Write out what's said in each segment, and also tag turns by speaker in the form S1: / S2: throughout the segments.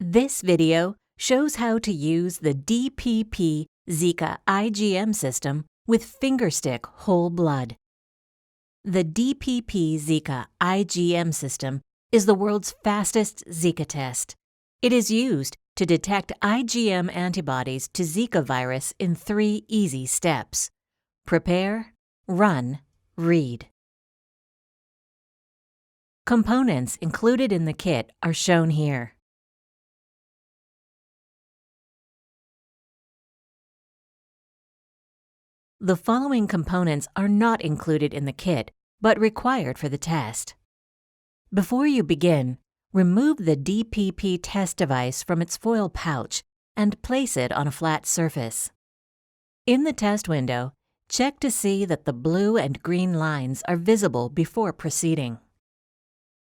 S1: This video shows how to use the DPP Zika IgM system with Fingerstick whole blood. The DPP Zika IgM system is the world's fastest Zika test. It is used to detect IgM antibodies to Zika virus in 3 easy steps: prepare, run, read. Components included in the kit are shown here. The following components are not included in the kit, but required for the test. Before you begin, remove the DPP test device from its foil pouch and place it on a flat surface. In the test window, check to see that the blue and green lines are visible before proceeding.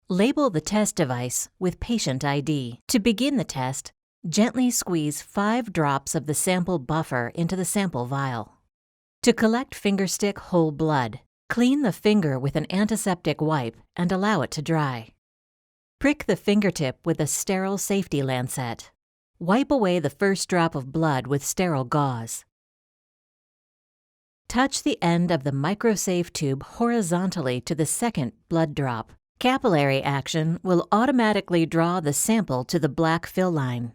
S1: Label the test device with patient ID. To begin the test, gently squeeze 5 drops of the sample buffer into the sample vial. To collect Fingerstick whole blood, clean the finger with an antiseptic wipe and allow it to dry. Prick the fingertip with a sterile safety lancet. Wipe away the first drop of blood with sterile gauze. Touch the end of the microsafe tube horizontally to the second blood drop. Capillary action will automatically draw the sample to the black fill line.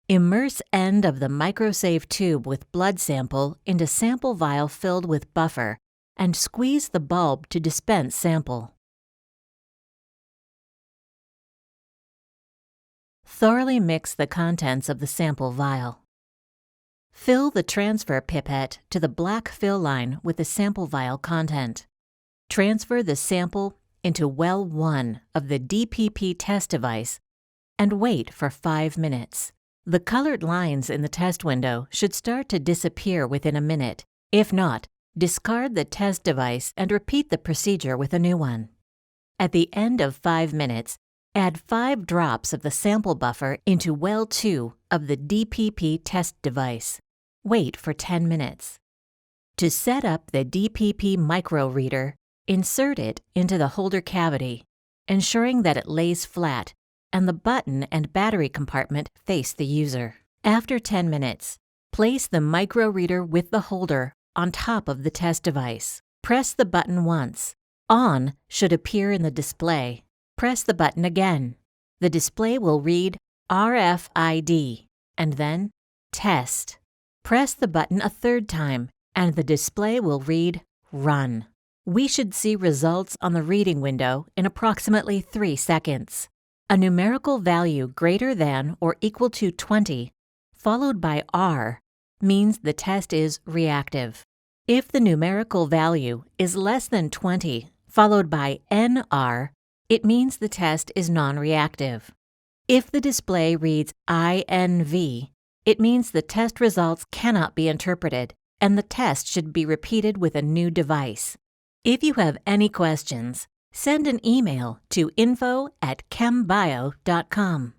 S1: Immerse end of the microsafe tube with blood sample into sample vial filled with buffer and squeeze the bulb to dispense sample. Thoroughly mix the contents of the sample vial. Fill the transfer pipette to the black fill line with the sample vial content. Transfer the sample into well 1 of the DPP test device and wait for 5 minutes. The colored lines in the test window should start to disappear within a minute. If not, discard the test device and repeat the procedure with a new one. At the end of 5 minutes, add 5 drops of the sample buffer into well 2 of the DPP test device. Wait for 10 minutes. To set up the DPP micro reader, insert it into the holder cavity, ensuring that it lays flat and the button and battery compartment face the user. After 10 minutes, place the micro reader with the holder on top of the test device. Press the button once. On should appear in the display. Press the button again. The display will read RFID and then Test. Press the button a third time and the display will read Run. We should see results on the reading window in approximately 3 seconds. A numerical value greater than or equal to 20, followed by R, means the test is reactive. If the numerical value is less than 20, followed by NR, it means the test is non-reactive. If the display reads INV, it means the test results cannot be interpreted, and the test should be repeated with a new device. If you have any questions, send an email to info@chembio.com.